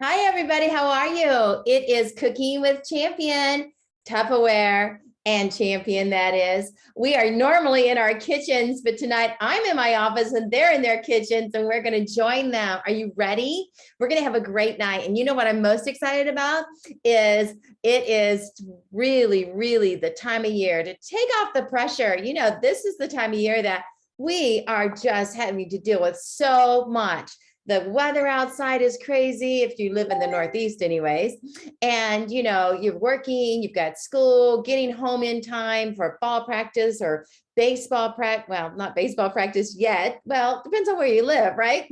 Hi, everybody. How are you? It is Cooking with Champion, Tupperware, and Champion, that is. We are normally in our kitchens, but tonight I'm in my office and they're in their kitchens, and we're going to join them. Are you ready? We're going to have a great night. And you know what I'm most excited about is it is really, really the time of year to take off the pressure. You know, this is the time of year that we are just having to deal with so much. The weather outside is crazy if you live in the Northeast anyways. And you know, you're working, you've got school, getting home in time for fall practice or baseball practice. Well, not baseball practice yet. Well, depends on where you live, right?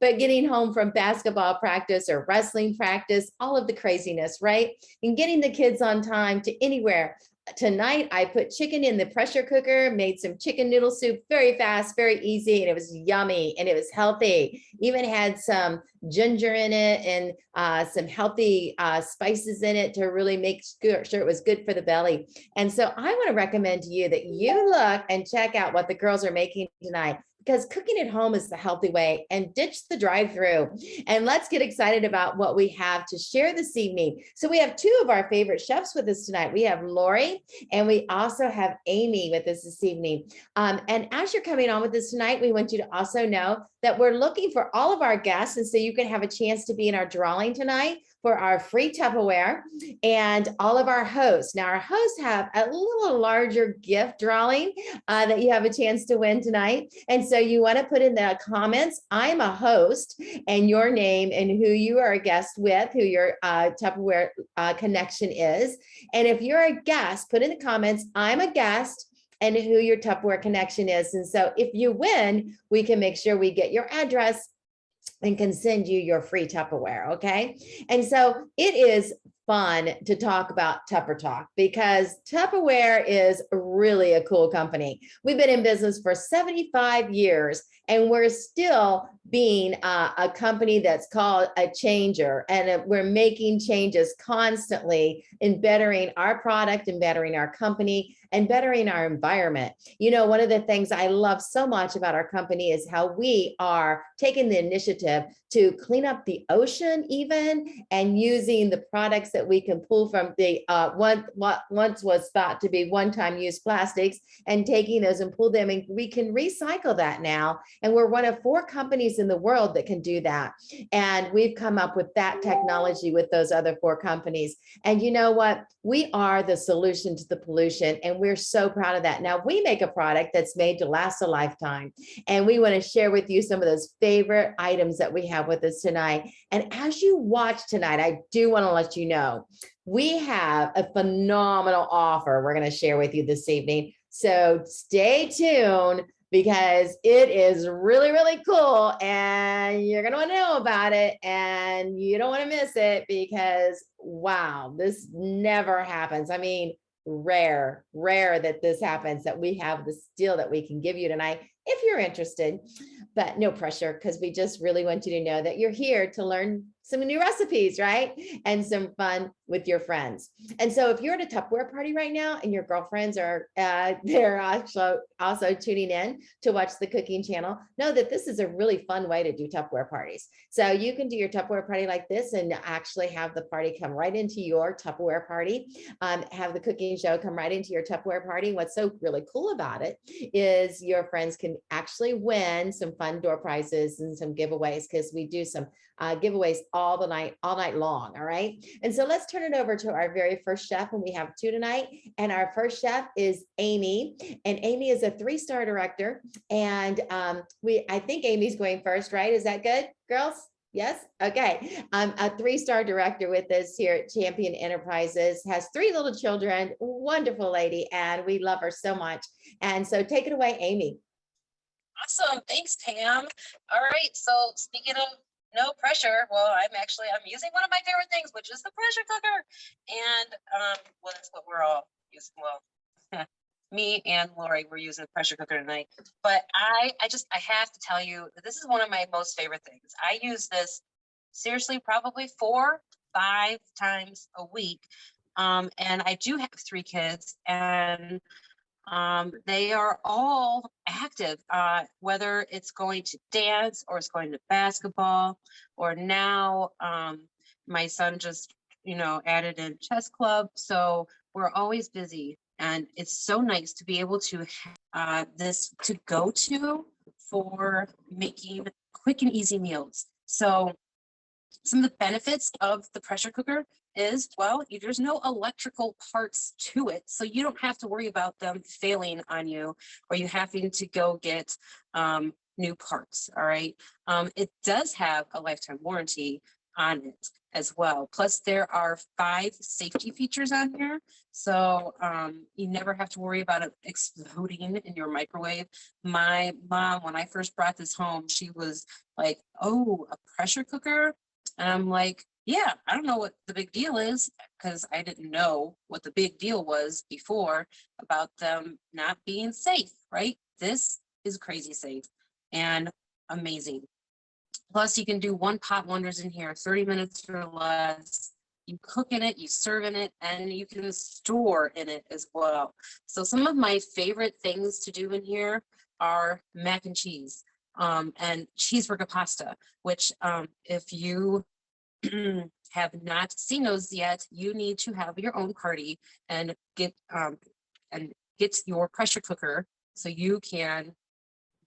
But getting home from basketball practice or wrestling practice, all of the craziness, right? And getting the kids on time to anywhere. Tonight I put chicken in the pressure cooker, made some chicken noodle soup, very fast, very easy, and it was yummy and it was healthy. Even had some ginger in it and some healthy spices in it to really make sure it was good for the belly. And so I want to recommend to you that you look and check out what the girls are making tonight, because cooking at home is the healthy way, and ditch the drive-through. And let's get excited about what we have to share this evening. So we have two of our favorite chefs with us tonight. We have Lori and we also have Amy with us this evening. And as you're coming on with us tonight, we want you to also know that we're looking for all of our guests. And so you can have a chance to be in our drawing tonight for our free Tupperware and all of our hosts. Now, our hosts have a little larger gift drawing that you have a chance to win tonight. And so you want to put in the comments, I'm a host, and your name and who you are a guest with, who your Tupperware connection is. And if you're a guest, put in the comments, I'm a guest, and who your Tupperware connection is. And so if you win, we can make sure we get your address and can send you your free Tupperware. Okay. And so it is fun to talk about Tupper Talk, because Tupperware is really a cool company. We've been in business for 75 years and we're still being a company that's called a changer, and we're making changes constantly in bettering our product and bettering our company and bettering our environment. You know, one of the things I love so much about our company is how we are taking the initiative to clean up the ocean even, and using the products that we can pull from the what once was thought to be one-time use plastics, and taking those and pull them, and we can recycle that now. And we're one of 4 companies in the world that can do that. And we've come up with that technology with those other 4 companies. And you know what? We are the solution to the pollution, and we're so proud of that. Now, we make a product that's made to last a lifetime, and we want to share with you some of those favorite items that we have with us tonight. And as you watch tonight, I do want to let you know we have a phenomenal offer we're going to share with you this evening. So stay tuned, because it is really, really cool, and you're going to want to know about it, and you don't want to miss it, because wow, this never happens. I mean, rare that this happens, that we have this deal that we can give you tonight if you're interested, but no pressure, because we just really want you to know that you're here to learn some new recipes, right? And some fun with your friends. And so if you're at a Tupperware party right now and your girlfriends are they're also tuning in to watch the cooking channel, know that this is a really fun way to do Tupperware parties. So you can do your Tupperware party like this and actually have the party come right into your Tupperware party, have the cooking show come right into your Tupperware party. What's so really cool about it is your friends can actually win some fun door prizes and some giveaways, because we do some giveaways all night long. All right. And so let's turn it over to our very first chef, and we have 2 tonight. And our first chef is Amy, and Amy is a 3-star director. And I think Amy's going first, right? Is that good, girls? Yes. Okay. A 3-star director with us here at Champion Enterprises, has 3 little children, wonderful lady, and we love her so much. And so take it away, Amy. Awesome. Thanks, Pam. All right. So speaking of no pressure, well, I'm using one of my favorite things, which is the pressure cooker. And well, that's what we're all using. Well, me and Lori, we're using the pressure cooker tonight. But I have to tell you that this is one of my most favorite things. I use this seriously probably 4, 5 times a week. And I do have 3 kids, and They are all active, whether it's going to dance or it's going to basketball, or now my son just, added in chess club. So we're always busy, and it's so nice to be able to have this to go to for making quick and easy meals. So some of the benefits of the pressure cooker is, well, there's no electrical parts to it, so you don't have to worry about them failing on you or you having to go get new parts. All right. It does have a lifetime warranty on it as well. Plus, there are 5 safety features on here, so you never have to worry about it exploding in your microwave. My mom, when I first brought this home, she was like, "Oh, a pressure cooker?" And I'm like, yeah, I don't know what the big deal is, because I didn't know what the big deal was before about them not being safe, right? This is crazy safe and amazing. Plus, you can do one pot wonders in here, 30 minutes or less. You cook in it, you serve in it, and you can store in it as well. So some of my favorite things to do in here are mac and cheese and cheeseburger pasta, which if you have not seen those yet, you need to have your own party and get your pressure cooker so you can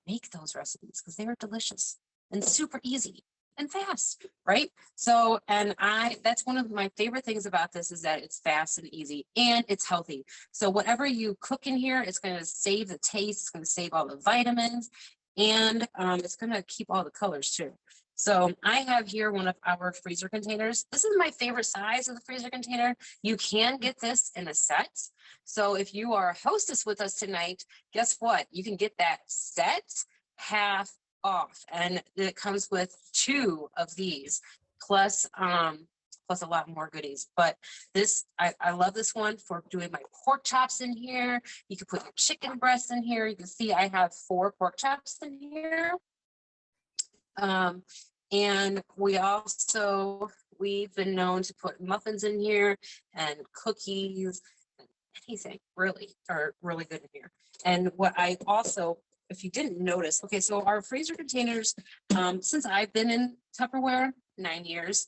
make those recipes, because they are delicious and super easy and fast, right? So, that's one of my favorite things about this, is that it's fast and easy and it's healthy. So whatever you cook in here, it's going to save the taste, it's going to save all the vitamins, and it's going to keep all the colors too. So I have here one of our freezer containers. This is my favorite size of the freezer container. You can get this in a set. So if you are a hostess with us tonight, guess what? You can get that set half off, and it comes with 2 of these plus a lot more goodies. But this, I love this one for doing my pork chops in here. You can put your chicken breasts in here. You can see I have 4 pork chops in here. And we've been known to put muffins in here and cookies, anything really are really good in here. And what I also, if you didn't notice, okay, so our freezer containers, since I've been in Tupperware 9 years,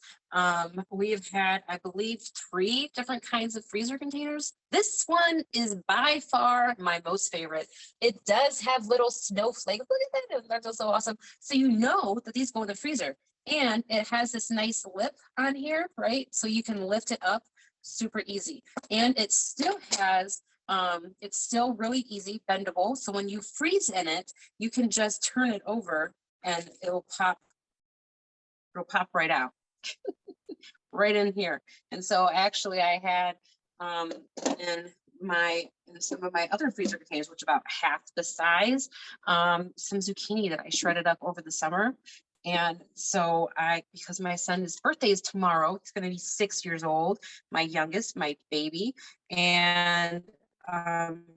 we have had, I believe, 3 different kinds of freezer containers. This one is by far my most favorite. It does have little snowflakes. Look at that. That's also awesome. So you know that these go in the freezer. And it has this nice lip on here, right? So you can lift it up super easy. And it still has, it's still really easy, bendable. So when you freeze in it, you can just turn it over and it'll pop right out. Right in here. And so actually I had in some of my other freezer containers, which are about half the size, some zucchini that I shredded up over the summer. And so because my son's birthday is tomorrow, he's going to be 6 years old, my youngest, my baby, and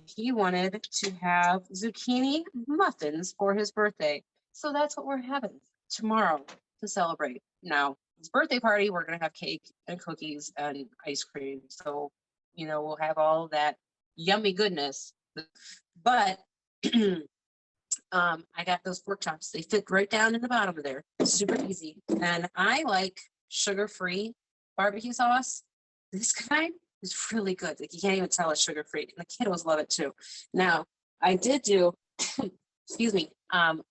he wanted to have zucchini muffins for his birthday. So that's what we're having tomorrow to celebrate. Now, his birthday party, we're going to have cake and cookies and ice cream. So, we'll have all that yummy goodness. But I got those pork chops. They fit right down in the bottom of there. Super easy. And I like sugar-free barbecue sauce. This kind is really good. Like, you can't even tell it's sugar-free. And the kiddos love it too. Now, I did do, excuse me,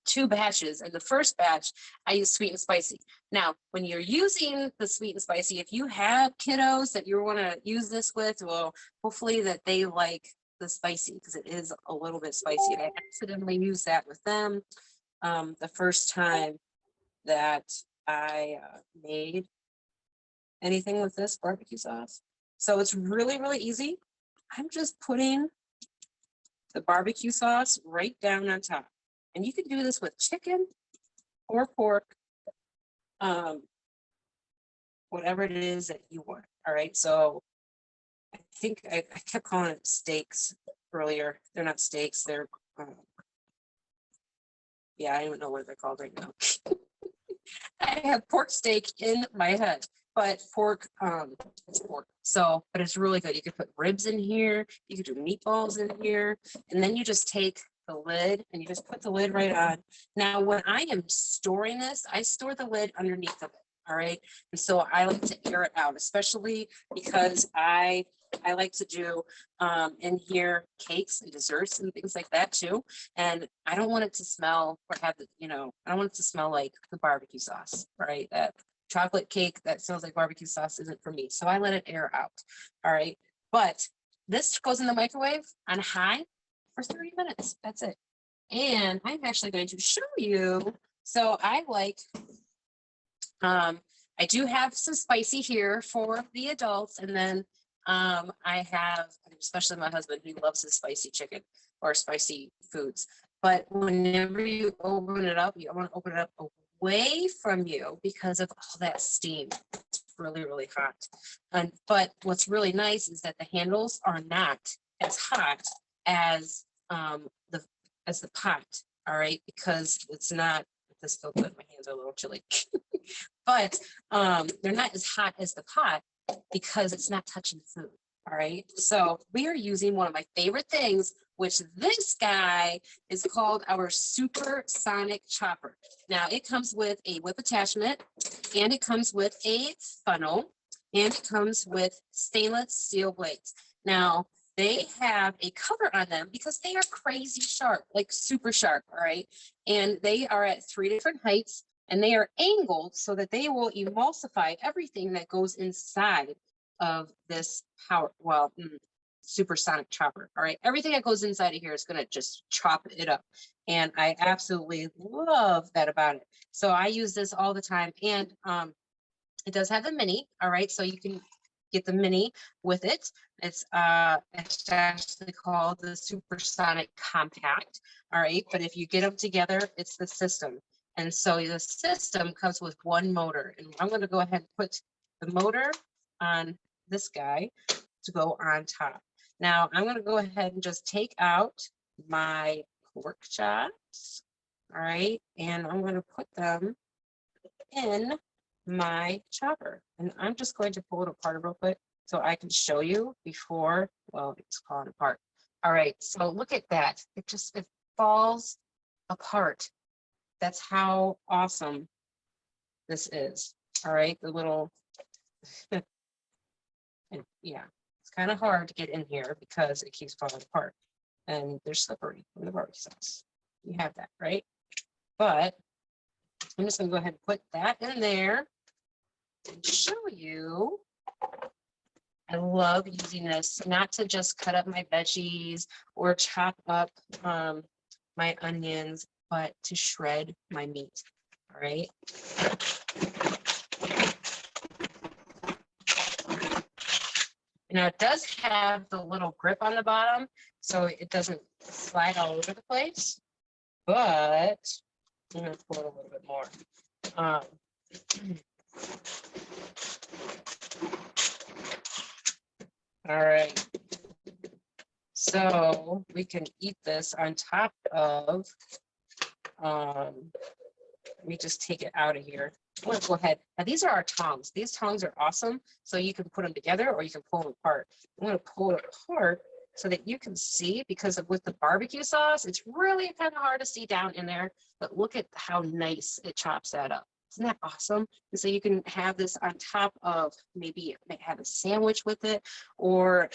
2 batches. And the first batch, I used sweet and spicy. Now, when you're using the sweet and spicy, if you have kiddos that you want to use this with, well, hopefully that they like the spicy, because it is a little bit spicy. And I accidentally used that with them the first time that I made anything with this barbecue sauce. So it's really, really easy. I'm just putting the barbecue sauce right down on top. And you can do this with chicken or pork, whatever it is that you want. All right, so I think I kept calling it steaks earlier. They're not steaks. They're, yeah, I don't know what they're called right now. I have pork steak in my head. but pork, it's pork. So, but it's really good. You could put ribs in here. You could do meatballs in here. And then you just take the lid and you just put the lid right on. Now, when I am storing this, I store the lid underneath of it. All right. And so I like to air it out, especially because I like to do in here cakes and desserts and things like that too. And I don't want it to smell or have the, I don't want it to smell like the barbecue sauce, right? That chocolate cake that smells like barbecue sauce isn't for me. So I let it air out. All right. But this goes in the microwave on high for 30 minutes. That's it. And I'm actually going to show you. So I like, I do have some spicy here for the adults. And then I have, especially my husband, who loves his spicy chicken or spicy foods. But whenever you open it up, you want to open it up away from you because of all that steam. It's really, really hot. But what's really nice is that the handles are not as hot as the pot. All right, because it's not. This feels good. My hands are a little chilly, but they're not as hot as the pot because it's not touching food. All right. So we are using one of my favorite things, which this guy is called our supersonic chopper. Now it comes with a whip attachment and it comes with a funnel and it comes with stainless steel blades. Now they have a cover on them because they are crazy sharp, like super sharp. All right. And they are at 3 different heights and they are angled so that they will emulsify everything that goes inside of this supersonic chopper. All right. Everything that goes inside of here is going to just chop it up. And I absolutely love that about it. So I use this all the time. And it does have the mini. All right. So you can get the mini with it. It's actually called the Supersonic Compact. All right. But if you get them together, it's the system. And so the system comes with one motor. And I'm going to go ahead and put the motor on this guy to go on top. Now I'm going to go ahead and just take out my pork chops. All right. And I'm going to put them in my chopper. And I'm just going to pull it apart real quick so I can show you before, well, it's falling apart. All right. So look at that. It falls apart. That's how awesome this is. All right. The little, and yeah, it's kind of hard to get in here because it keeps falling apart and they're slippery from the barbecue sauce. You have that, right? But I'm just gonna go ahead and put that in there and show you. I love using this, not to just cut up my veggies or chop up my onions, but to shred my meat. All right. Now it does have the little grip on the bottom, so it doesn't slide all over the place, but I'm gonna pull it a little bit more. All right. So we can eat this on top of, let me just take it out of here. I'm gonna go ahead. Now these are our tongs. These tongs are awesome. So you can put them together or you can pull them apart. I'm gonna pull it apart so that you can see, because with the barbecue sauce, it's really kind of hard to see down in there, but look at how nice it chops that up. Isn't that awesome? And so you can have this on top of, maybe have a sandwich with it, or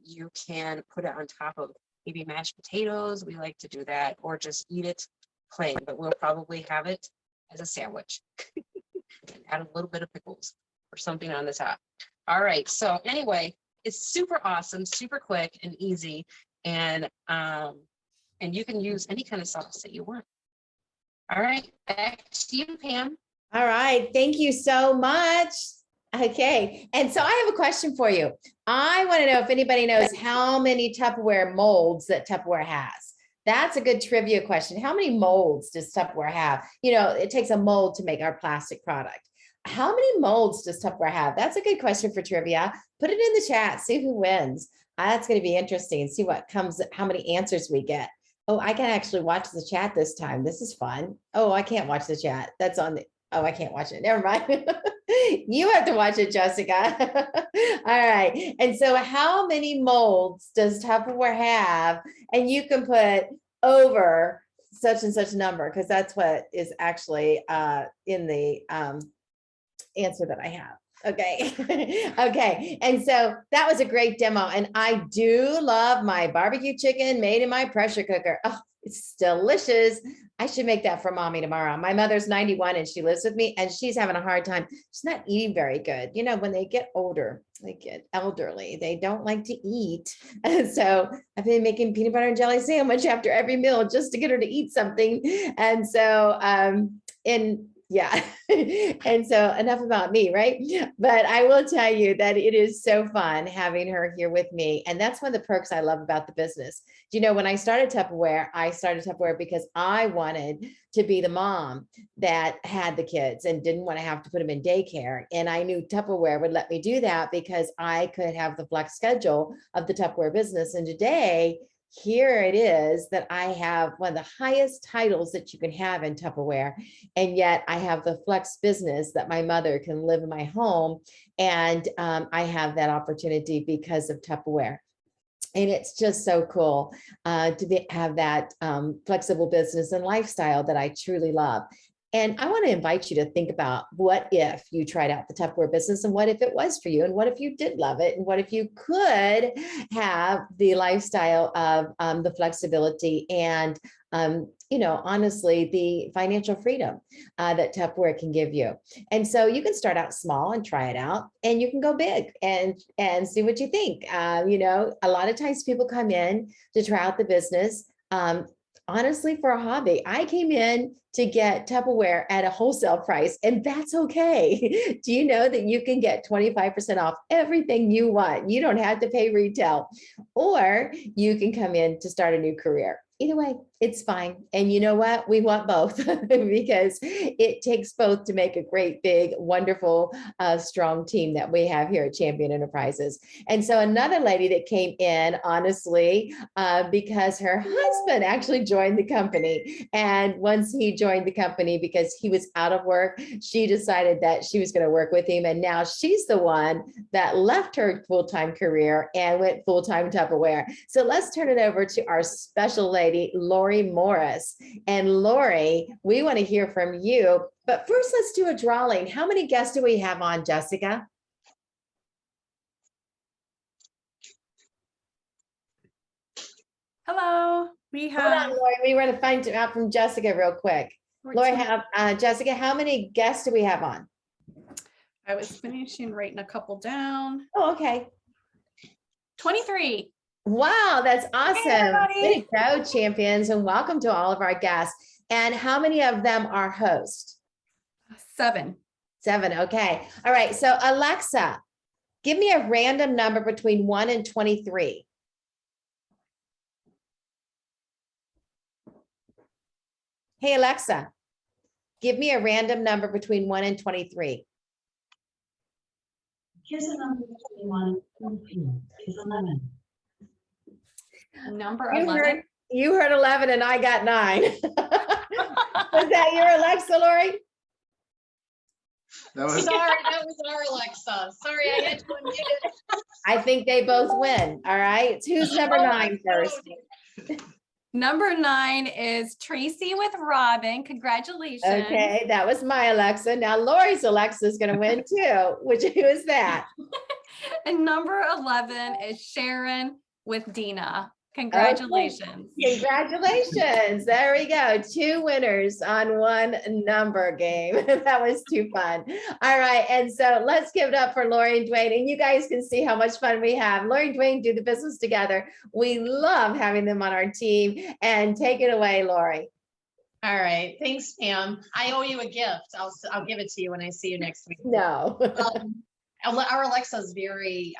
you can put it on top of maybe mashed potatoes. We like to do that, or just eat it plain, but we'll probably have it as a sandwich and add a little bit of pickles or something on the top. All right. So anyway, it's super awesome, super quick and easy. And you can use any kind of sauce that you want. All right. Back to you, Pam. All right. Thank you so much. Okay. And so I have a question for you. I want to know if anybody knows how many Tupperware molds that Tupperware has. That's a good trivia question. How many molds does Tupperware have? You know, it takes a mold to make our plastic product. How many molds does Tupperware have? That's a good question for trivia. Put it in the chat, see who wins. That's going to be interesting. See what comes, how many answers we get. Oh, I can actually watch the chat this time. This is fun. Oh, I can't watch the chat. That's on the, Oh, I can't watch it. Never mind. You have to watch it, Jessica. All right. And so how many molds does Tupperware have? And you can put over such and such number, because that's what is actually in the answer that I have. Okay. Okay. And so that was a great demo. And I do love my barbecue chicken made in my pressure cooker. Oh, it's delicious. I should make that for mommy tomorrow. My mother's 91 and she lives with me and she's having a hard time. She's not eating very good. You know, when they get older, they get elderly, they don't like to eat. And so I've been making peanut butter and jelly sandwich after every meal just to get her to eat something. And so, yeah. And so enough about me, right? But I will tell you that it is so fun having her here with me. And that's one of the perks I love about the business. You know, when I started Tupperware because I wanted to be the mom that had the kids and didn't want to have to put them in daycare. And I knew Tupperware would let me do that because I could have the flex schedule of the Tupperware business. And today, here it is that I have one of the highest titles that you can have in Tupperware. And yet I have the flex business that my mother can live in my home. And I have that opportunity because of Tupperware. And it's just so cool to have that flexible business and lifestyle that I truly love. And I want to invite you to think about what if you tried out the Tupperware business and what if it was for you and what if you did love it and what if you could have the lifestyle of the flexibility and you know, honestly, the financial freedom that Tupperware can give you. And so you can start out small and try it out, and you can go big and see what you think. You know, a lot of times people come in to try out the business. Honestly, for a hobby. I came in to get Tupperware at a wholesale price, and that's okay. Do you know that you can get 25% off everything you want? You don't have to pay retail, or you can come in to start a new career. Either way, it's fine. And you know what? We want both because it takes both to make a great, big, wonderful, strong team that we have here at Champion Enterprises. And so another lady that came in, honestly, because her husband actually joined the company. And once he joined the company, because he was out of work, she decided that she was going to work with him. And now she's the one that left her full-time career and went full-time Tupperware. So let's turn it over to our special lady, Lori Morris. And Lori, we want to hear from you. But first, let's do a drawing. How many guests do we have on, Jessica? Hello, we Hold have. on, Lori. We want to find out from Jessica real quick. Lori, Jessica, how many guests do we have on? I was finishing writing a couple down. Oh, okay. 23. Wow, that's awesome. Hey, Way to go, champions, and welcome to all of our guests. And how many of them are hosts? 7. 7, okay. All right, so Alexa, give me a random number between 1 and 23. Hey, Alexa, give me a random number between 1 and 23. Here's a number between 1 and 23. It's 11. Number 11. You heard 11 and I got 9. Was that your Alexa, Lori? Sorry, that was our Alexa. Sorry, I had to unmute it. I think they both win. All right. Who's number 9 first? Number 9 is Tracy with Robin. Congratulations. Okay, that was my Alexa. Now Lori's Alexa is going to win too. Who is that? And number 11 is Sharon with Dina. Congratulations. Okay. Congratulations. There we go. 2 winners on 1 number game. That was too fun. All right. And so let's give it up for Lori and Dwayne. And you guys can see how much fun we have. Lori and Dwayne do the business together. We love having them on our team. And take it away, Lori. All right. Thanks, Pam. I owe you a gift. I'll give it to you when I see you next week. No. Our Alexa is very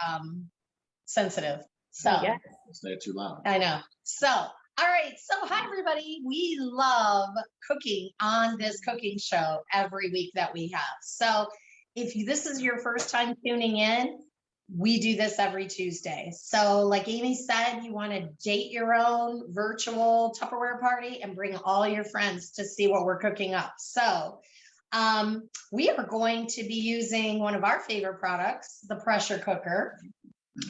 sensitive. So Yeah. Say it too loud. I know. So, all right. So hi, everybody. We love cooking on this cooking show every week that we have. So if this is your first time tuning in, we do this every Tuesday. So like Amy said, you want to date your own virtual Tupperware party and bring all your friends to see what we're cooking up. So We are going to be using one of our favorite products, the pressure cooker.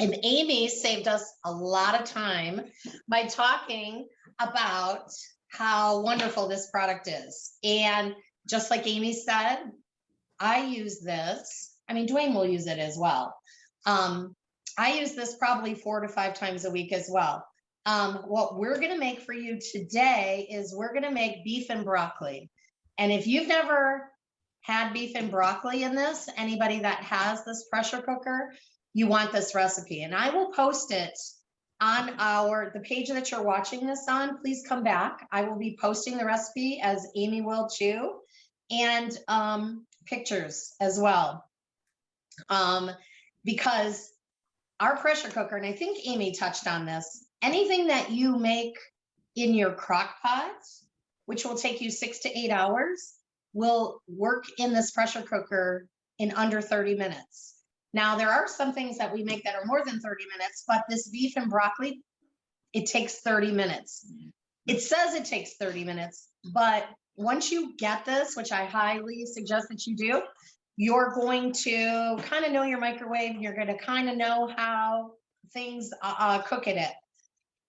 And Amy saved us a lot of time by talking about how wonderful this product is. And just like Amy said, I use this. I mean, Dwayne will use it as well. I use this probably 4 to 5 times a week as well. What we're going to make for you today is we're going to make beef and broccoli. And if you've never had beef and broccoli in this, anybody that has this pressure cooker, you want this recipe. And I will post it on the page that you're watching this on. Please come back. I will be posting the recipe, as Amy will too, and pictures as well. Because our pressure cooker, and I think Amy touched on this, anything that you make in your crock pot, which will take you 6 to 8 hours, will work in this pressure cooker in under 30 minutes. Now, there are some things that we make that are more than 30 minutes, but this beef and broccoli, it takes 30 minutes. It says it takes 30 minutes, but once you get this, which I highly suggest that you do, you're going to kind of know your microwave. You're going to kind of know how things cook in it.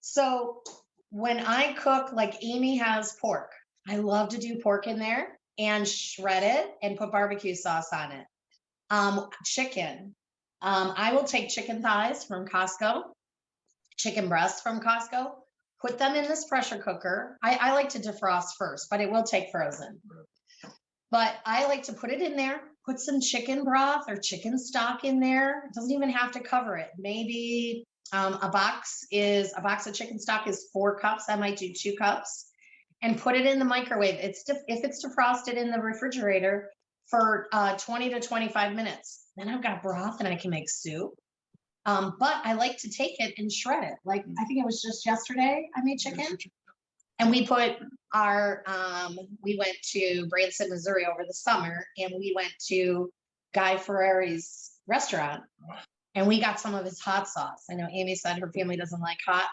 So when I cook, like Amy has pork, I love to do pork in there and shred it and put barbecue sauce on it. Chicken. I will take chicken thighs from Costco, chicken breasts from Costco, put them in this pressure cooker. I like to defrost first, but it will take frozen. But I like to put it in there, put some chicken broth or chicken stock in there. It doesn't even have to cover it. Maybe a box of chicken stock is 4 cups. I might do 2 cups and put it in the microwave. If it's defrosted in the refrigerator for 20 to 25 minutes, then I've got broth and I can make soup. But I like to take it and shred it. Like, I think it was just yesterday I made chicken. And we put we went to Branson, Missouri over the summer, and we went to Guy Fieri's restaurant, and we got some of his hot sauce. I know Amy said her family doesn't like hot.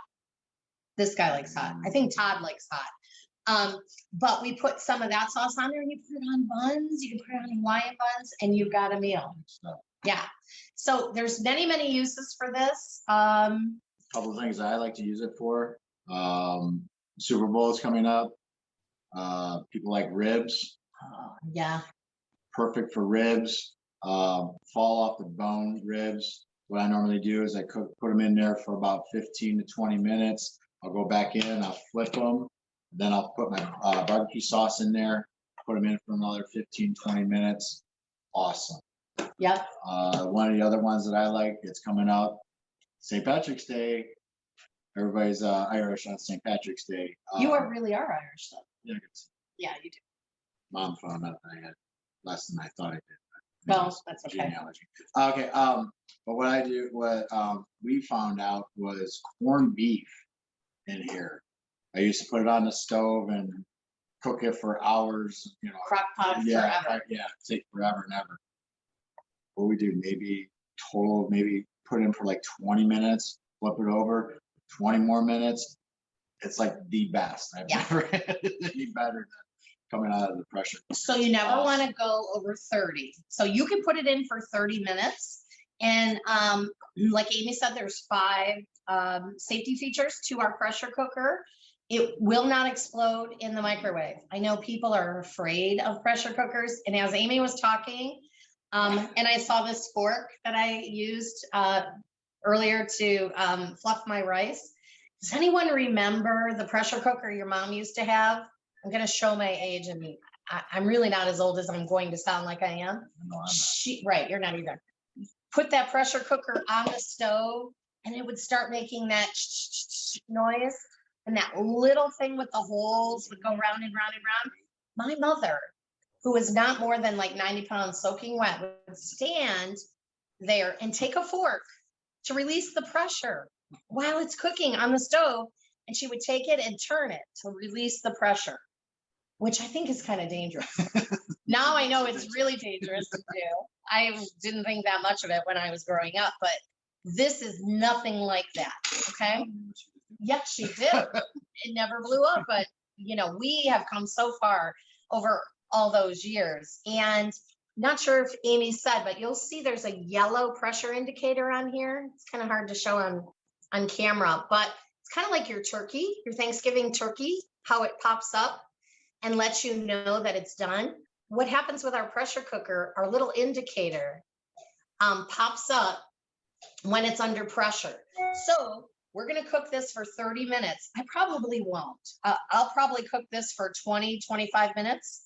This guy likes hot. I think Todd likes hot. But we put some of that sauce on there, and you put it on buns. You can put it on Hawaiian buns, and you've got a meal. Yeah. So there's many, many uses for this. Couple of things I like to use it for. Super Bowl is coming up. People like ribs. Yeah. Perfect for ribs. Fall off the bone ribs. What I normally do is I put them in there for about 15 to 20 minutes. I'll go back in, I'll flip them. Then I'll put my barbecue sauce in there, put them in for another 15, 20 minutes. Awesome. Yep. One of the other ones that I like, it's coming up, St. Patrick's Day. Everybody's Irish on St. Patrick's Day. You really are Irish, though. Yeah, Yeah, you do. Mom found out I had less than I thought I did. Well, that's okay. Genealogy. Okay. But what we found out was corned beef in here. I used to put it on the stove and cook it for hours. You know, Crock pot forever. Yeah, take forever and ever. What we do, maybe put it in for like 20 minutes, flip it over, 20 more minutes. It's like the best. I've never had any better than coming out of the pressure. So you never want to go over 30. So you can put it in for 30 minutes. And like Amy said, there's 5 safety features to our pressure cooker. It will not explode in the microwave. I know people are afraid of pressure cookers. And as Amy was talking, and I saw this fork that I used earlier to fluff my rice. Does anyone remember the pressure cooker your mom used to have? I'm going to show my age, and I'm really not as old as I'm going to sound like I am. No, Right, you're not either. Put that pressure cooker on the stove, and it would start making that noise, and that little thing with the holes would go round and round and round. My mother, who was not more than like 90 pounds soaking wet, would stand there and take a fork to release the pressure while it's cooking on the stove. And she would take it and turn it to release the pressure, which I think is kind of dangerous. Now I know it's really dangerous to do. I didn't think that much of it when I was growing up, but this is nothing like that. Okay. Yes, she did. It never blew up, but you know, we have come so far over all those years. And not sure if Amy said, but you'll see there's a yellow pressure indicator on here. It's kind of hard to show on camera, but it's kind of like your turkey, your Thanksgiving turkey, how it pops up and lets you know that it's done. What happens with our pressure cooker, our little indicator pops up when it's under pressure. So we're going to cook this for 30 minutes. I probably won't. I'll probably cook this for 20, 25 minutes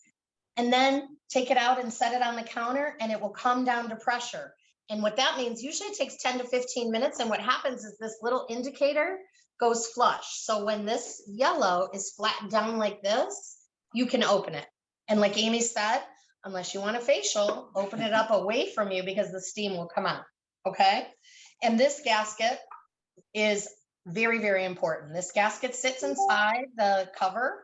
and then take it out and set it on the counter and it will come down to pressure. And what that means, usually it takes 10 to 15 minutes. And what happens is this little indicator goes flush. So when this yellow is flattened down like this, you can open it. And like Amy said, unless you want a facial, open it up away from you because the steam will come out. Okay. And this gasket is very, very important. This gasket sits inside the cover.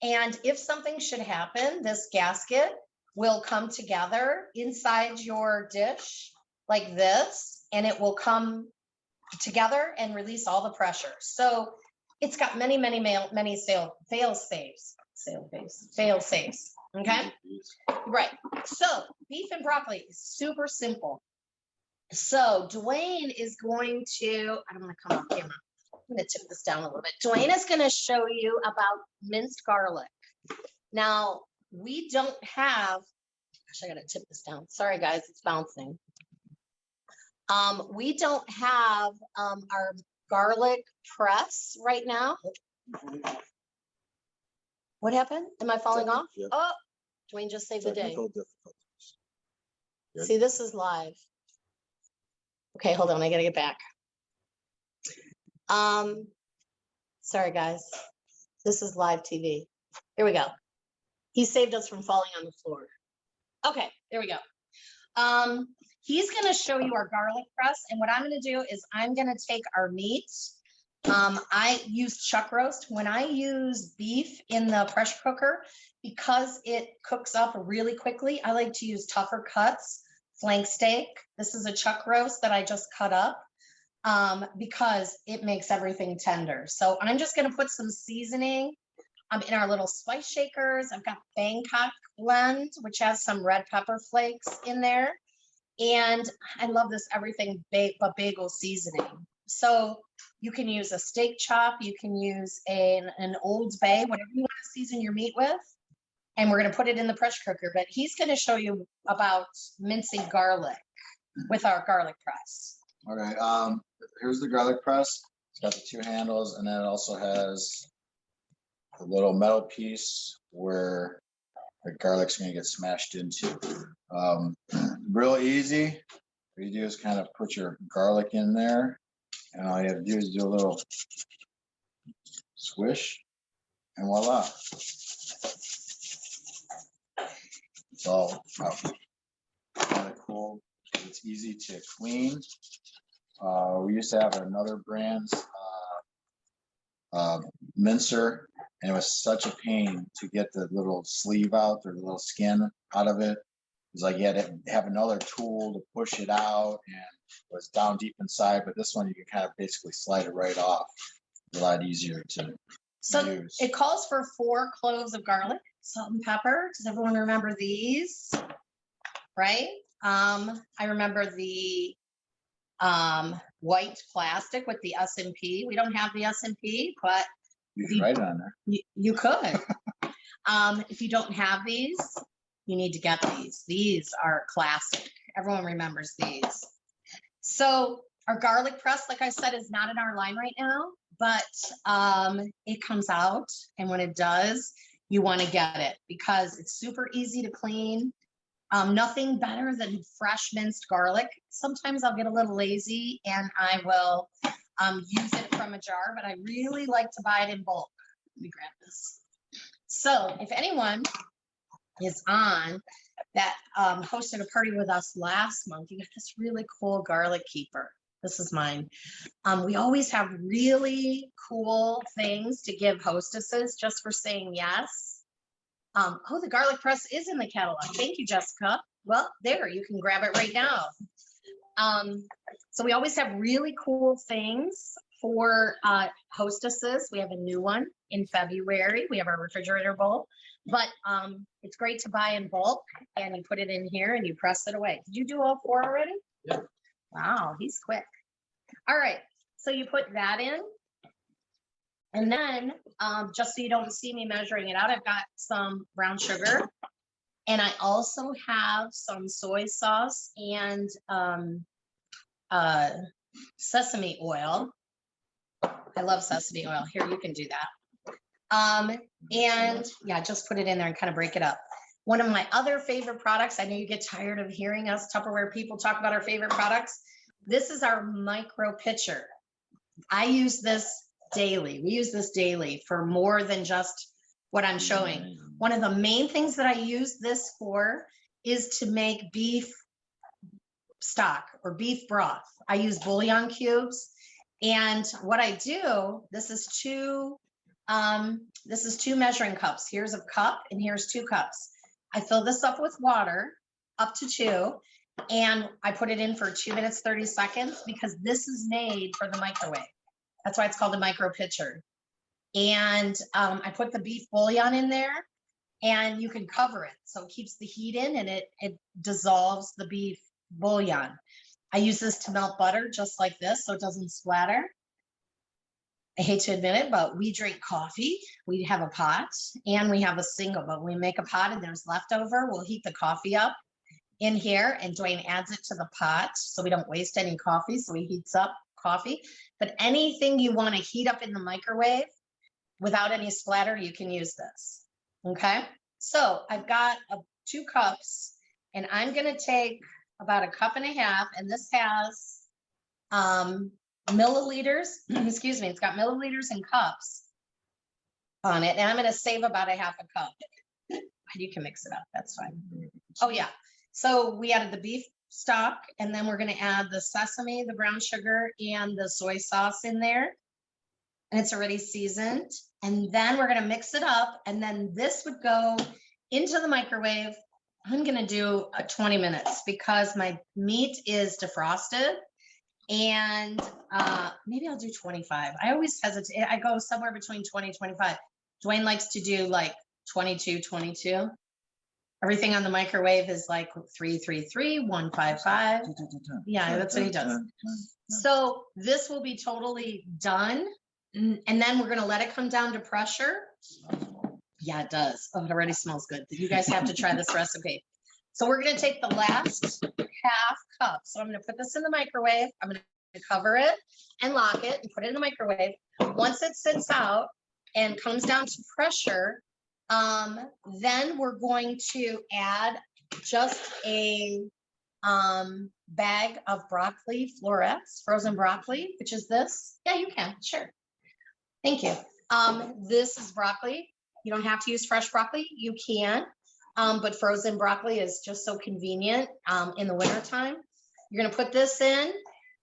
And if something should happen, this gasket will come together inside your dish like this, and it will come together and release all the pressure. So it's got many fail safes. Okay. Right. So beef and broccoli is super simple. So Dwayne is going to, I'm going to come off camera. I'm going to tip this down a little bit. Dwayne is going to show you about minced garlic. Now, we don't have, gosh, I got to tip this down. Sorry, guys, it's bouncing. We don't have our garlic press right now. What happened? Am I falling off? Yep. Oh, Dwayne just saved the day. Technical difficulties. Good. See, this is live. Okay, hold on. I got to get back. Sorry, guys. This is live TV. Here we go. He saved us from falling on the floor. Okay, there we go. He's going to show you our garlic press. And what I'm going to do is I'm going to take our meat. I use chuck roast. When I use beef in the pressure cooker, because it cooks up really quickly, I like to use tougher cuts, flank steak. This is a chuck roast that I just cut up because it makes everything tender. So I'm just going to put some seasoning in our little spice shakers. I've got Bangkok blend, which has some red pepper flakes in there. And I love this everything but bagel seasoning. So you can use a steak chop. You can use an Old Bay, whatever you want to season your meat with. And we're going to put it in the pressure cooker. But he's going to show you about mincing garlic with our garlic press. All right. Here's the garlic press. It's got the two handles, and then it also has a little metal piece where the garlic's going to get smashed into. Real easy. What you do is kind of put your garlic in there, and all you have to do is do a little swish, and voila. It's all kind of cool. It's easy to clean. We used to have another brand's mincer, and it was such a pain to get the little sleeve out or the little skin out of it. It was like you had to have another tool to push it out, and it was down deep inside. But this one, you can kind of basically slide it right off. It's a lot easier to use. It calls for 4 cloves of garlic, salt and pepper. Does everyone remember these? Right? I remember the white plastic with the S&P. We don't have the S&P, but You can write it on there. you could. If you don't have these, you need to get these. These are classic. Everyone remembers these. So our garlic press, like I said, is not in our line right now, but it comes out. And when it does, you want to get it because it's super easy to clean. Nothing better than fresh minced garlic. Sometimes I'll get a little lazy and I will use it from a jar, but I really like to buy it in bulk. Let me grab this. So if anyone is on that hosted a party with us last month, you got this really cool garlic keeper. This is mine. We always have really cool things to give hostesses just for saying yes. Oh, the garlic press is in the catalog. Thank you, Jessica. Well, there, you can grab it right now. So we always have really cool things for hostesses. We have a new one in February. We have our refrigerator bowl. But it's great to buy in bulk, and you put it in here and you press it away. Did you do all 4 already? Yeah. Wow, he's quick. All right, so you put that in. And then, just so you don't see me measuring it out, I've got some brown sugar. And I also have some soy sauce and sesame oil. I love sesame oil. Here, you can do that. And yeah, just put it in there and kind of break it up. One of my other favorite products, I know you get tired of hearing us Tupperware people talk about our favorite products. This is our micro pitcher. I use this daily. We use this daily for more than just what I'm showing. One of the main things that I use this for is to make beef stock or beef broth. I use bouillon cubes. And what I do, this is two measuring cups. Here's a cup and here's 2 cups. I fill this up with water, up to 2, and I put it in for 2 minutes, 30 seconds, because this is made for the microwave. That's why it's called a micro pitcher. And I put the beef bouillon in there, and you can cover it. So it keeps the heat in, and it dissolves the beef bouillon. I use this to melt butter just like this, so it doesn't splatter. I hate to admit it, but we drink coffee. We have a pot and we have a single, but when we make a pot and there's leftover, we'll heat the coffee up in here, and Dwayne adds it to the pot so we don't waste any coffee. So he heats up coffee. But anything you want to heat up in the microwave without any splatter, you can use this. Okay. So I've got 2 cups, and I'm going to take about 1.5 cups, and this has milliliters, excuse me, it's got milliliters and cups on it, and I'm going to save about 1/2 cup. You can mix it up, that's fine. Oh yeah, so we added the beef stock, and then we're going to add the sesame, the brown sugar, and the soy sauce in there, and it's already seasoned. And then we're going to mix it up, and then this would go into the microwave. I'm going to do 20 minutes because my meat is defrosted. And maybe I'll do 25. I always hesitate. I go somewhere between 20 and 25. Dwayne likes to do like 22. Everything on the microwave is like 333, 155. Yeah, that's what he does. So this will be totally done. And then we're going to let it come down to pressure. Yeah, it does. Oh, it already smells good. You guys have to try this recipe. So we're going to take the last 1/2 cup. So I'm going to put this in the microwave. I'm going to cover it and lock it and put it in the microwave. Once it sits out and comes down to pressure, then we're going to add just a bag of broccoli florets, frozen broccoli, which is this. Yeah, you can. Sure. Thank you. This is broccoli. You don't have to use fresh broccoli. You can. But frozen broccoli is just so convenient in the wintertime. You're going to put this in,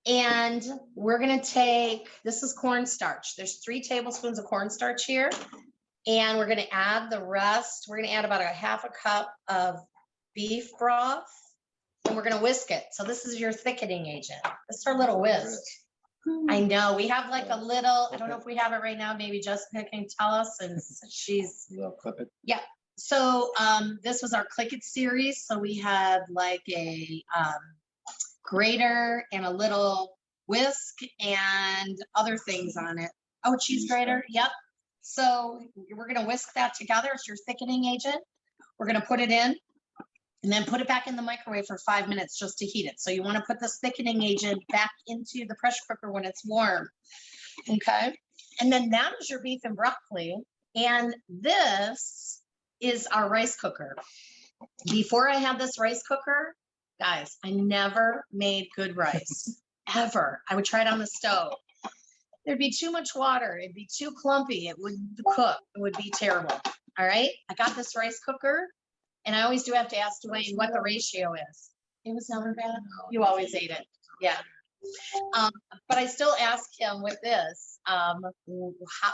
and we're going to take, this is cornstarch. There's 3 tablespoons of cornstarch here, and we're going to add the rest. We're going to add about 1/2 cup of beef broth, and we're going to whisk it. So this is your thickening agent. This is our little whisk. I know we have like a little, I don't know if we have it right now. Maybe Jessica can tell us, and she's, We'll clip it. yeah. So this was our Click It series. So we had like a grater and a little whisk and other things on it. Oh, cheese grater. Yep. So we're going to whisk that together. It's your thickening agent. We're going to put it in and then put it back in the microwave for 5 minutes just to heat it. So you want to put this thickening agent back into the pressure cooker when it's warm. Okay. And then that is your beef and broccoli. And this is our rice cooker. Before I had this rice cooker, guys, I never made good rice, ever. I would try it on the stove. There'd be too much water. It'd be too clumpy. It would cook. It would be terrible. All right. I got this rice cooker, and I always do have to ask Dwayne what the ratio is. It was never bad. You always ate it. Yeah. But I still ask him with this,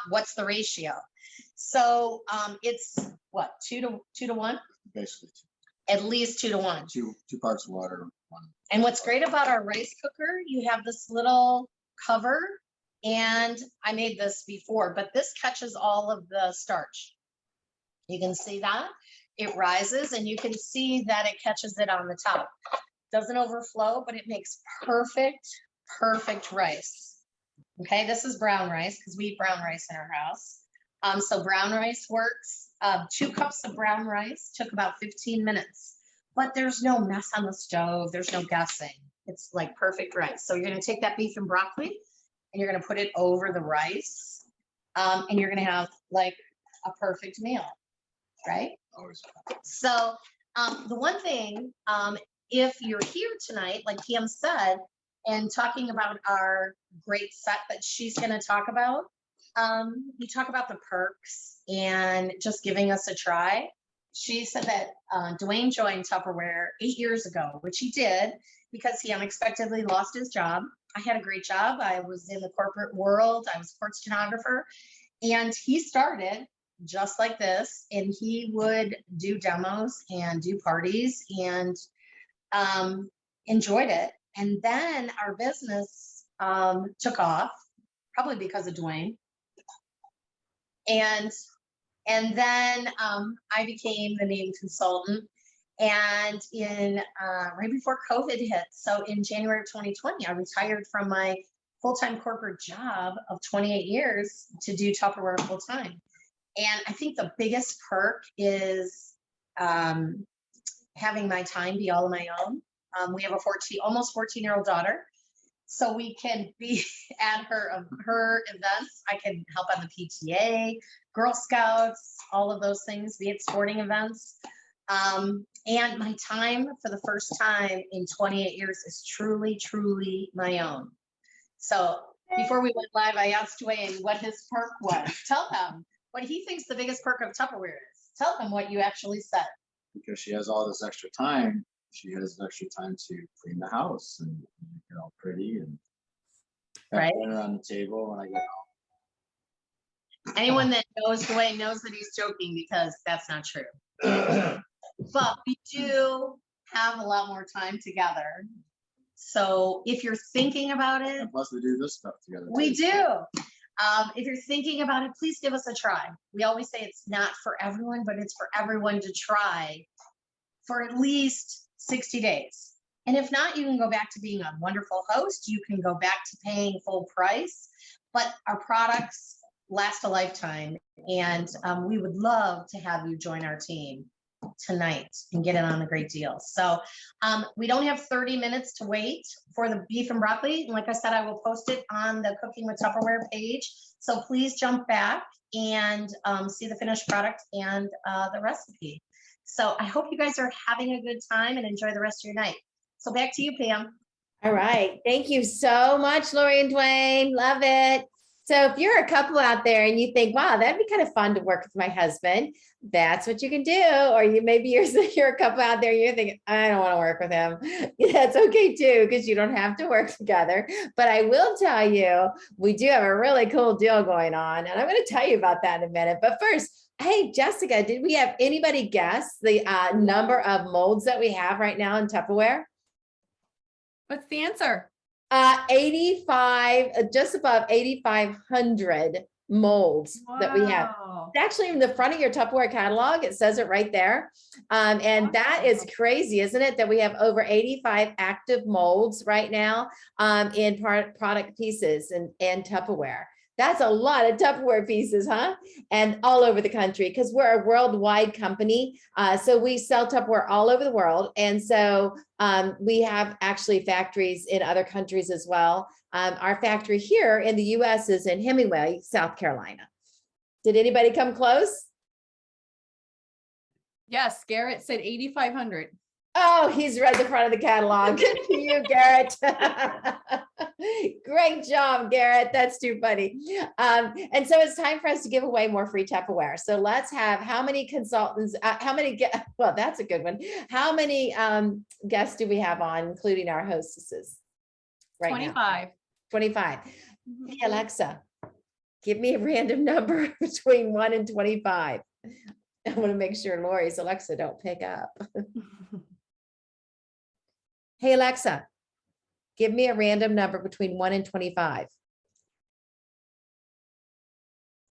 what's the ratio? So it's what, 2 to 1? Basically, At least 2 to 1. two parts of water. 1. And what's great about our rice cooker, you have this little cover, and I made this before, but this catches all of the starch. You can see that it rises, and you can see that it catches it on the top. Doesn't overflow, but it makes perfect rice. Okay, this is brown rice because we eat brown rice in our house. So brown rice works. 2 cups of brown rice took about 15 minutes, but there's no mess on the stove. There's no guessing. It's like perfect rice. So you're going to take that beef and broccoli and you're going to put it over the rice. And you're going to have like a perfect meal, right? Always. So the one thing, if you're here tonight, like Pam said, and talking about our great set that she's going to talk about, you talk about the perks and just giving us a try. She said that Dwayne joined Tupperware 8 years ago, which he did because he unexpectedly lost his job. I had a great job. I was in the corporate world. I was a court stenographer. And he started just like this. And he would do demos and do parties and enjoyed it. And then our business took off, probably because of Dwayne. And then I became the name consultant. And in right before COVID hit, so in January of 2020, I retired from my full-time corporate job of 28 years to do Tupperware full-time. And I think the biggest perk is having my time be all of my own. We have a almost 14-year-old daughter. So we can be at her events. I can help on the PTA, Girl Scouts, all of those things, be at sporting events. And my time for the first time in 28 years is truly my own. So before we went live, I asked Dwayne what his perk was. Tell him what he thinks the biggest perk of Tupperware is. Tell him what you actually said. Because she has all this extra time, she has extra time to clean the house and make it all pretty and have Right. dinner on the table when I get home. Anyone that knows Dwayne knows that he's joking because that's not true. But we do have a lot more time together. So if you're thinking about it, And plus we do this stuff together. we too. do. If you're thinking about it, please give us a try. We always say it's not for everyone, but it's for everyone to try for at least 60 days. And if not, you can go back to being a wonderful host. You can go back to paying full price, but our products last a lifetime. And we would love to have you join our team tonight and get in on a great deal. So we don't have 30 minutes to wait for the beef and broccoli. And like I said, I will post it on the Cooking with Tupperware page. So please jump back and see the finished product and the recipe. So I hope you guys are having a good time and enjoy the rest of your night. So back to you, Pam. All right. Thank you so much, Lori and Dwayne. Love it. So if you're a couple out there and you think, wow, that'd be kind of fun to work with my husband, that's what you can do. Or maybe you're a couple out there, and you're thinking, I don't want to work with him. That's okay too, because you don't have to work together. But I will tell you, we do have a really cool deal going on. And I'm going to tell you about that in a minute. But first, hey, Jessica, did we have anybody guess the number of molds that we have right now in Tupperware? What's the answer? 85, just above 8,500 molds that we have. Wow. It's actually in the front of your Tupperware catalog. It says it right there. And that is crazy, isn't it? That we have over 85 active molds right now in product pieces and Tupperware. That's a lot of Tupperware pieces, huh? And all over the country, because we're a worldwide company. So we sell Tupperware all over the world. And so we have actually factories in other countries as well. Our factory here in the US is in Hemingway, South Carolina. Did anybody come close? Yes, Garrett said 8,500. Oh, he's read the front of the catalog. Good for you, Garrett. Great job, Garrett. That's too funny. And so it's time for us to give away more free Tupperware. So let's have how many consultants, well, that's a good one. How many guests do we have on, including our hostesses? Right 25. now? 25. Hey, Alexa, give me a random number between 1 and 25. I want to make sure Lori's Alexa don't pick up. Hey, Alexa, give me a random number between 1 and 25.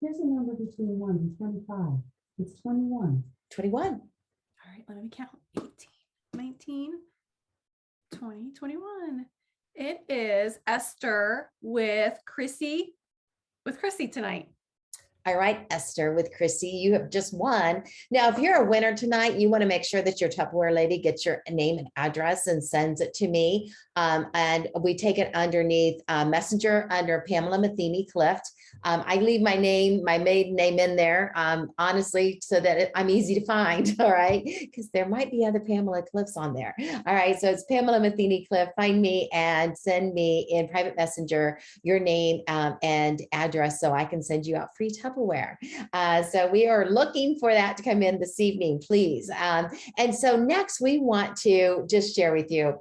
Here's a number between 1 and 25. It's 21. 21. All right, let me count. 18, 19, 20, 21. It is Esther with Chrissy tonight. All right, Esther with Chrissy, you have just won. Now, if you're a winner tonight, you want to make sure that your Tupperware lady gets your name and address and sends it to me. And we take it underneath Messenger under Pamela Matheny Clift. I leave my name, my maiden name in there, honestly, so that I'm easy to find. All right, because there might be other Pamela Clifts on there. All right, so it's Pamela Matheny Clift. Find me and send me in private messenger your name and address so I can send you out free Tupperware. So we are looking for that to come in this evening, please. And so next we want to just share with you,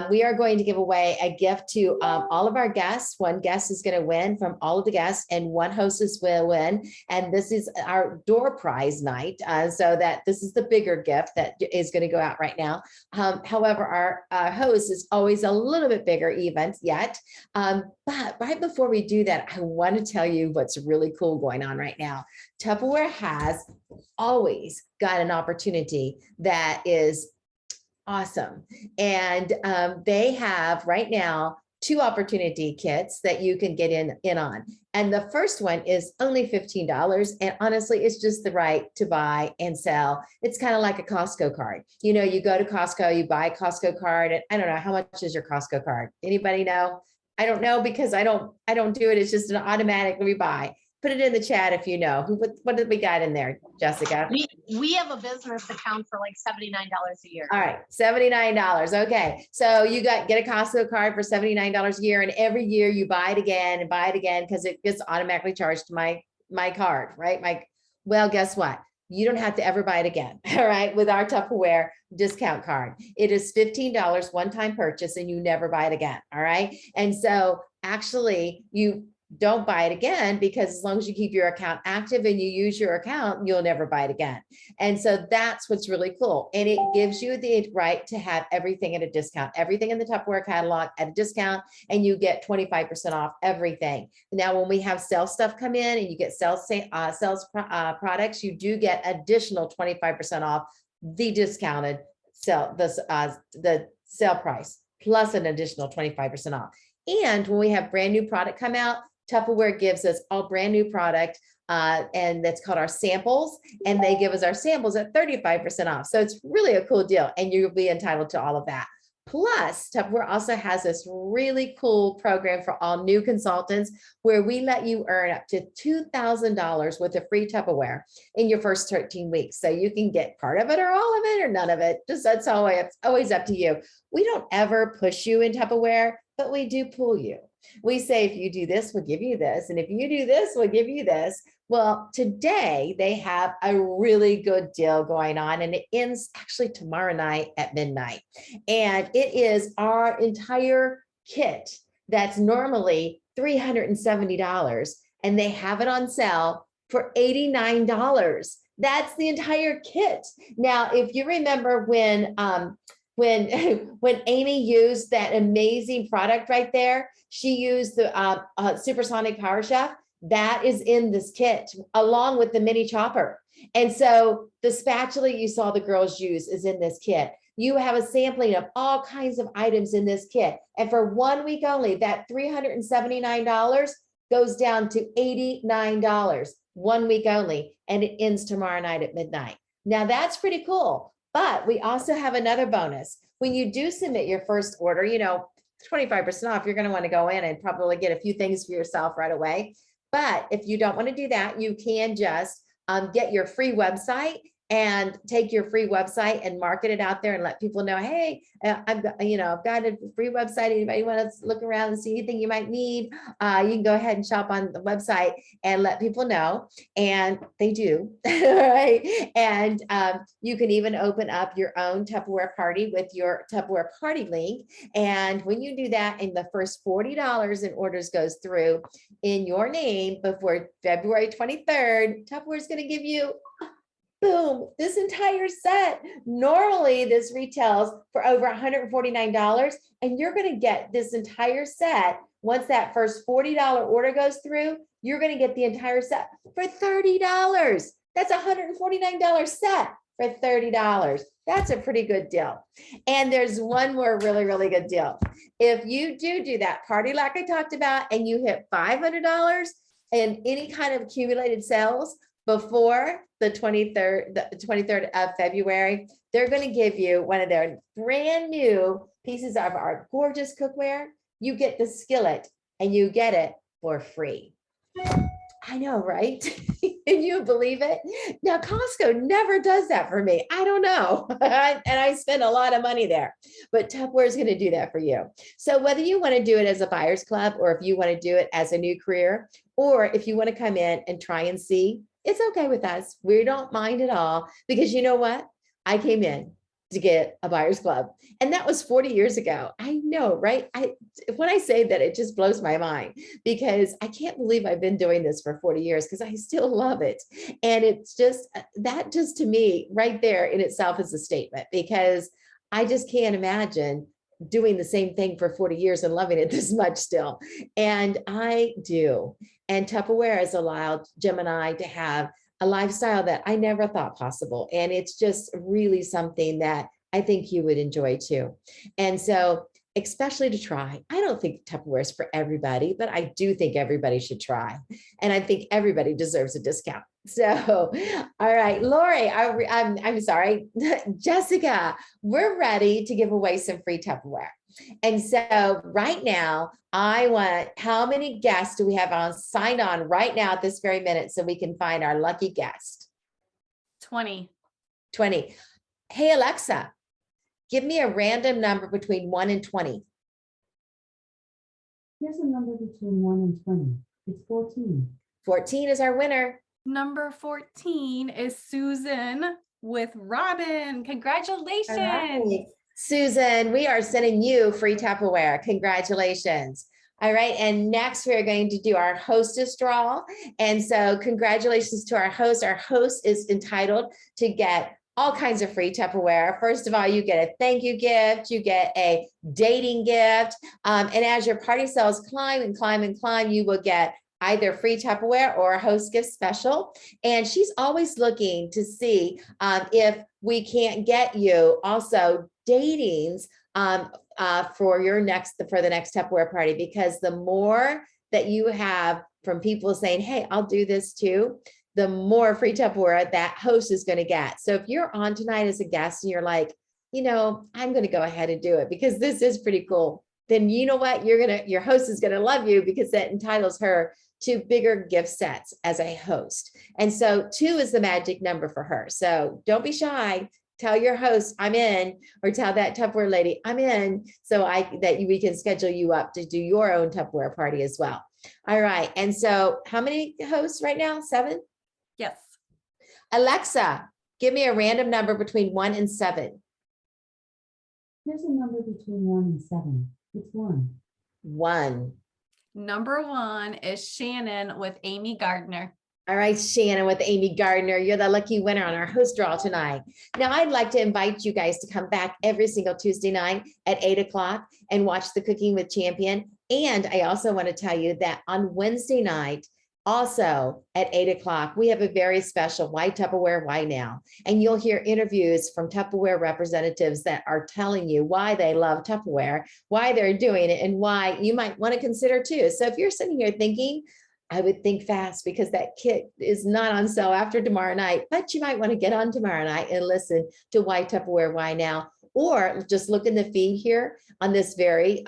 we are going to give away a gift to all of our guests. One guest is going to win from all of the guests and one hostess will win. And this is our door prize night. So that this is the bigger gift that is going to go out right now. However, our host is always a little bit bigger even yet. But right before we do that, I want to tell you what's really cool going on right now. Tupperware has always got an opportunity that is awesome. And they have right now 2 opportunity kits that you can get in on. And the first one is only $15. And honestly, it's just the right to buy and sell. It's kind of like a Costco card. You know, you go to Costco, you buy a Costco card, and I don't know, how much is your Costco card? Anybody know? I don't know because I don't do it. It's just an automatic rebuy. Put it in the chat if you know. What did we got in there, Jessica? We have a business account for like $79 a year. All right, $79. Okay, so you get a Costco card for $79 a year, and every year you buy it again and buy it again because it gets automatically charged to my card, right? Well, guess what? You don't have to ever buy it again. All right, with our Tupperware discount card, it is $15 one-time purchase, and you never buy it again. All right, and so actually you don't buy it again because as long as you keep your account active and you use your account, you'll never buy it again. And so that's what's really cool. And it gives you the right to have everything at a discount, everything in the Tupperware catalog at a discount, and you get 25% off everything. Now, when we have sales stuff come in and you get sales products, you do get additional 25% off the discounted the sale price plus an additional 25% off. And when we have brand new product come out, Tupperware gives us all brand new product, and that's called our samples, and they give us our samples at 35% off. So it's really a cool deal, and you'll be entitled to all of that. Plus, Tupperware also has this really cool program for all new consultants where we let you earn up to $2,000 worth of free Tupperware in your first 13 weeks. So you can get part of it or all of it or none of it. Just that's always up to you. We don't ever push you in Tupperware, but we do pull you. We say, if you do this, we'll give you this. And if you do this, we'll give you this. Well, today they have a really good deal going on, and it ends actually tomorrow night at midnight. And it is our entire kit that's normally $370, and they have it on sale for $89. That's the entire kit. Now, if you remember when Amy used that amazing product right there, she used the Supersonic Power Chef. That is in this kit along with the mini chopper. And so the spatula you saw the girls use is in this kit. You have a sampling of all kinds of items in this kit. And for 1 week only, that $379 goes down to $89, 1 week only. And it ends tomorrow night at midnight. Now that's pretty cool. But we also have another bonus. When you do submit your first order, 25% off, you're going to want to go in and probably get a few things for yourself right away. But if you don't want to do that, you can just get your free website and take your free website and market it out there and let people know, hey, I've got a free website. Anybody want to look around and see anything you might need? You can go ahead and shop on the website and let people know. And they do, right? And you can even open up your own Tupperware party with your Tupperware party link. And when you do that, and the first $40 in orders goes through in your name before February 23rd, Tupperware is going to give you boom, this entire set. Normally this retails for over $149, and you're going to get this entire set. Once that first $40 order goes through, you're going to get the entire set for $30. That's a $149 set for $30. That's a pretty good deal. And there's one more really, really good deal. If you do that party like I talked about, and you hit $500 in any kind of accumulated sales before the 23rd of February, they're going to give you one of their brand new pieces of our gorgeous cookware. You get the skillet and you get it for free. I know, right? Can you believe it? Now, Costco never does that for me. I don't know. And I spend a lot of money there, but Tupperware is going to do that for you. So whether you want to do it as a buyer's club, or if you want to do it as a new career, or if you want to come in and try and see, it's okay with us. We don't mind at all, because you know what? I came in to get a buyer's club, and that was 40 years ago. I know, right? When I say that, it just blows my mind, because I can't believe I've been doing this for 40 years, because I still love it. And it's just that, just to me right there in itself is a statement, because I just can't imagine doing the same thing for 40 years and loving it this much still. And I do. And Tupperware has allowed Jim and I to have a lifestyle that I never thought possible. And it's just really something that I think you would enjoy too. And so, especially to try, I don't think Tupperware is for everybody, but I do think everybody should try. And I think everybody deserves a discount. So, all right, Lori, I'm sorry, Jessica, we're ready to give away some free Tupperware. And so right now, I want, how many guests do we have on signed on right now at this very minute, so we can find our lucky guest? 20. 20. Hey, Alexa, give me a random number between 1 and 20. Here's a number between 1 and 20. It's 14. 14 is our winner. Number 14 is Susan with Robin. Congratulations. All right. Susan, we are sending you free Tupperware. Congratulations. All right. And next we're going to do our hostess draw. And so congratulations to our host. Our host is entitled to get all kinds of free Tupperware. First of all, you get a thank you gift, you get a dating gift. And as your party sales climb and climb and climb, you will get either free Tupperware or a host gift special. And she's always looking to see if we can't get you also datings for the next Tupperware party, because the more that you have from people saying, hey, I'll do this too, the more free Tupperware that host is going to get. So if you're on tonight as a guest and you're like, you know, I'm going to go ahead and do it because this is pretty cool, then you know what, your host is going to love you, because that entitles her to bigger gift sets as a host. And so 2 is the magic number for her. So don't be shy. Tell your host I'm in, or tell that Tupperware lady I'm in, so we can schedule you up to do your own Tupperware party as well. All right. And so how many hosts right now? 7? Yes. Alexa, give me a random number between 1 and 7. Here's a number between 1 and 7. It's 1. 1. Number 1 is Shannon with Amy Gardner. All right, Shannon with Amy Gardner, you're the lucky winner on our host draw tonight. Now, I'd like to invite you guys to come back every single Tuesday night at 8 o'clock and watch the Cooking with Champion. And I also want to tell you that on Wednesday night, also at 8 o'clock, we have a very special Why Tupperware, Why Now? And you'll hear interviews from Tupperware representatives that are telling you why they love Tupperware, why they're doing it, and why you might want to consider too. So if you're sitting here thinking, I would think fast, because that kit is not on sale after tomorrow night, but you might want to get on tomorrow night and listen to Why Tupperware, Why Now? Or just look in the feed here on this very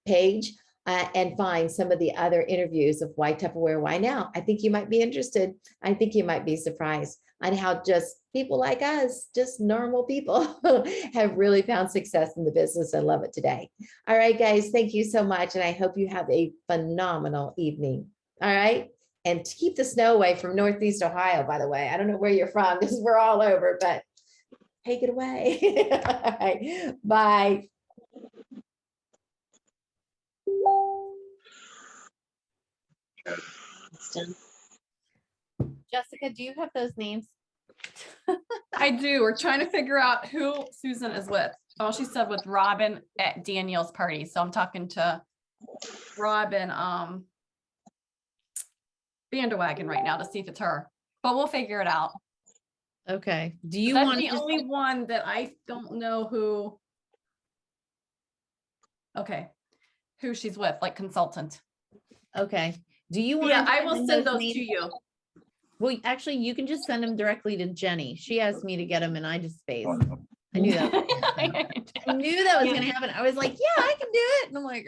page and find some of the other interviews of Why Tupperware, Why Now? I think you might be interested. I think you might be surprised on how just people like us, just normal people, have really found success in the business and love it today. All right, guys, thank you so much. And I hope you have a phenomenal evening. All right. And to keep the snow away from Northeast Ohio, by the way. I don't know where you're from, because we're all over, but take it away. All right. Bye. Jessica, do you have those names? I do. We're trying to figure out who Susan is with. Oh, she said with Robin at Danielle's party. So I'm talking to Robin Vanderwagen right now to see if it's her. but we'll figure it out. Okay. Do you That's want the to only one that I don't know who. Okay, who she's with, like consultant. okay. Do you want? Yeah, I will send those to names? you. Well, actually, you can just send them directly to Jenny. She asked me to get them and I just spaced. Oh, no. I knew that. I knew that was Yeah. gonna happen. I was like, yeah, I can do it. And I'm like,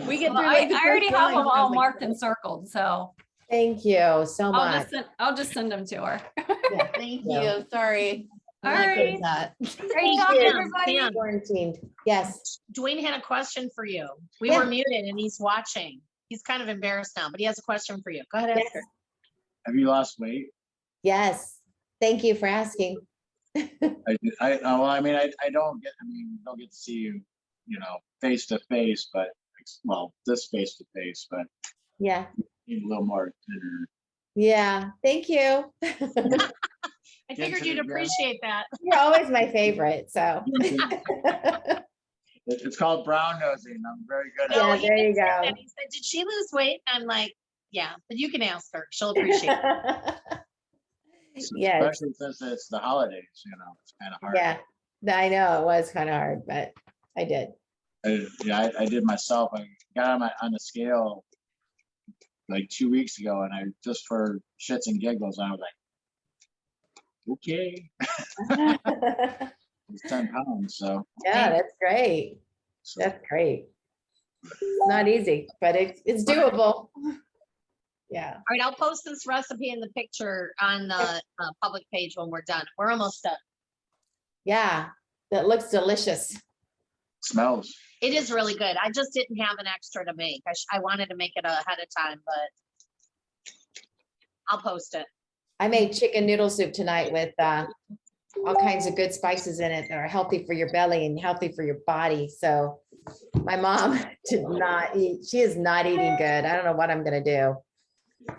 we get Well, through I like the already first have line, them and I was all like, marked and circled, so Thank you so much. I'll just send them to her. Yeah, Thank Yeah. you. Sorry. I'm All not good right. at that. Great Thank job, you. everybody. Pam. Quarantined. Yes. Dwayne had a question for you. We Yeah. were muted and he's watching. He's kind of embarrassed now, but he has a question for you. Go ahead, ask Yes. her. Have you lost weight? Yes. Thank you for asking. Well, I mean, I don't get to see you, face to face, but well, this face to face, but Yeah. need a little more dinner. Yeah. Thank you. I figured you'd Yeah. appreciate that. You're always my favorite. So. It's called brown nosing. I'm very good at Yeah, it. he there you did say go. that. He said, did she lose weight? I'm like, yeah, but you can ask her. She'll appreciate it. Yes. Especially since it's the holidays, it's kind of hard. Yeah. I know it was kind of hard, but I did. I did myself. I got on the scale like 2 weeks ago, and I just for shits and giggles, I was like, okay, it's 10 pounds. So Yeah, that's great. That's great. It's not easy, but it's doable. Yeah. All right, I'll post this recipe in the picture on the public page when we're done. We're almost done. Yeah. That looks delicious. smells. It is really good. I just didn't have an extra to make. I wanted to make it ahead of time, but I'll post it. I made chicken noodle soup tonight with all kinds of good spices in it that are healthy for your belly and healthy for your body. So my mom did not eat. She is not eating good. I don't know what I'm gonna do.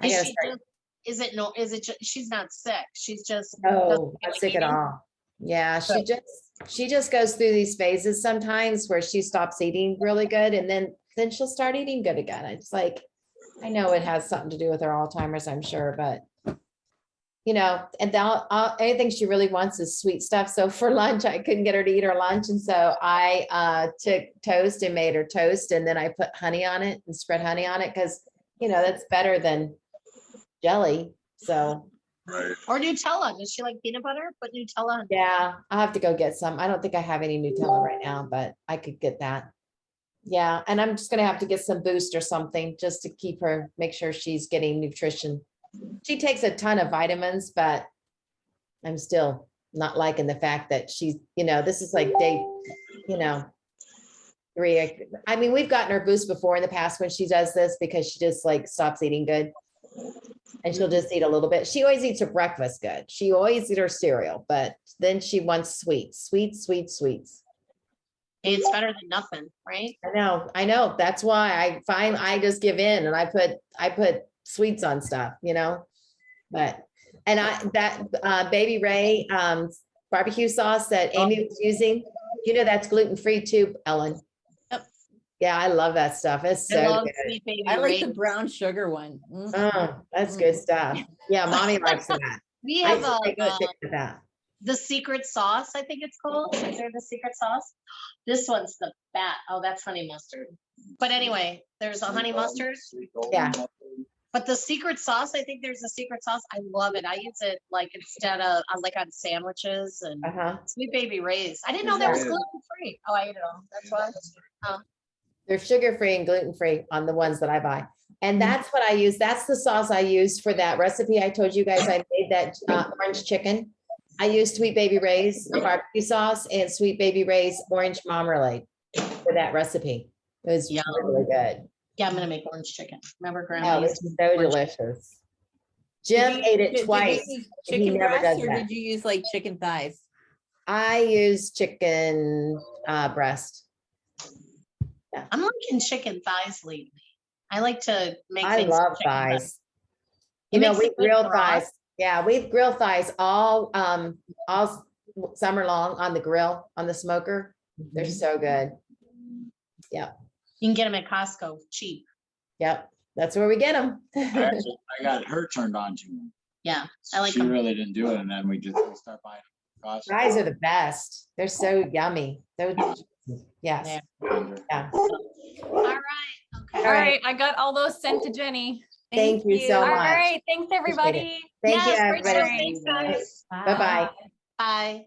I gotta start. Is it she's not sick? She's just Oh, not sick at all. Yeah, she just goes through these phases sometimes where she stops eating really good and then she'll start eating good again. It's like, I know it has something to do with her Alzheimer's, I'm sure, but and now anything she really wants is sweet stuff. So for lunch, I couldn't get her to eat her lunch. And so I took toast and made her toast. And then I put honey on it and spread honey on it because, that's better than jelly. So Right. or Nutella. Does she like peanut butter? Put Nutella on. yeah, I'll have to go get some. I don't think I have any Nutella right now, but I could get that. Yeah, and I'm just gonna have to get some Boost or something just to keep her, make sure she's getting nutrition. She takes a ton of vitamins, but I'm still not liking the fact that she's, this is like day, 3. I mean, we've gotten her Boost before in the past when she does this because she just like stops eating good. And she'll just eat a little bit. She always eats her breakfast good. She always eats her cereal, but then she wants sweets. It's better than nothing, right? I know. That's why I just give in and I put sweets on stuff, but, and Baby Ray, barbecue sauce that Amy was using, that's gluten-free too, Ellen. Yep. Yeah, I love that stuff. It's I so love good. Sweet Baby I like the Ray's. brown sugar one. Oh, that's good stuff. Yeah, mommy likes that. We have That. the secret sauce, I think it's called. Is there the secret sauce? This one's the bat. Oh, that's honey mustard. But anyway, there's a honey mustard. Yeah. But the secret sauce, I think there's a secret sauce. I love it. I use it like instead of on sandwiches and Sweet Baby Ray's. I didn't know that was Yeah. gluten free. Oh, I ate it all. That's why. They're sugar-free and gluten-free on the ones that I buy. And that's what I use. That's the sauce I used for that recipe. I told you guys I made that orange chicken. I used Sweet Baby Ray's barbecue sauce and Sweet Baby Ray's orange marmalade for that recipe. It was Yum. really good. Yeah, I'm gonna make orange chicken. Remember Oh, grandma it's used so orange- delicious. Jim ate it twice. Did you use and he chicken never breast does or that. did you use like chicken thighs? I use chicken breast. I'm liking chicken thighs lately. I like to make. I things love chicken thighs. thighs. It makes We a good grill broth. thighs. Yeah, we grill thighs all summer long on the grill, on the smoker. They're so good. You can get them at Costco cheap. Yep, that's where we get them. I got her turned on to them. Yeah, I like She them. really didn't do it, and then we start buying cost. Fries are the best. They're so yummy. Yes. Yeah. All right, okay. All right, I got all those sent to Jenny. Thank you so All much. right, thanks everybody. Thank you, Yes, great show. everybody. Thanks, guys. Bye-bye. Bye.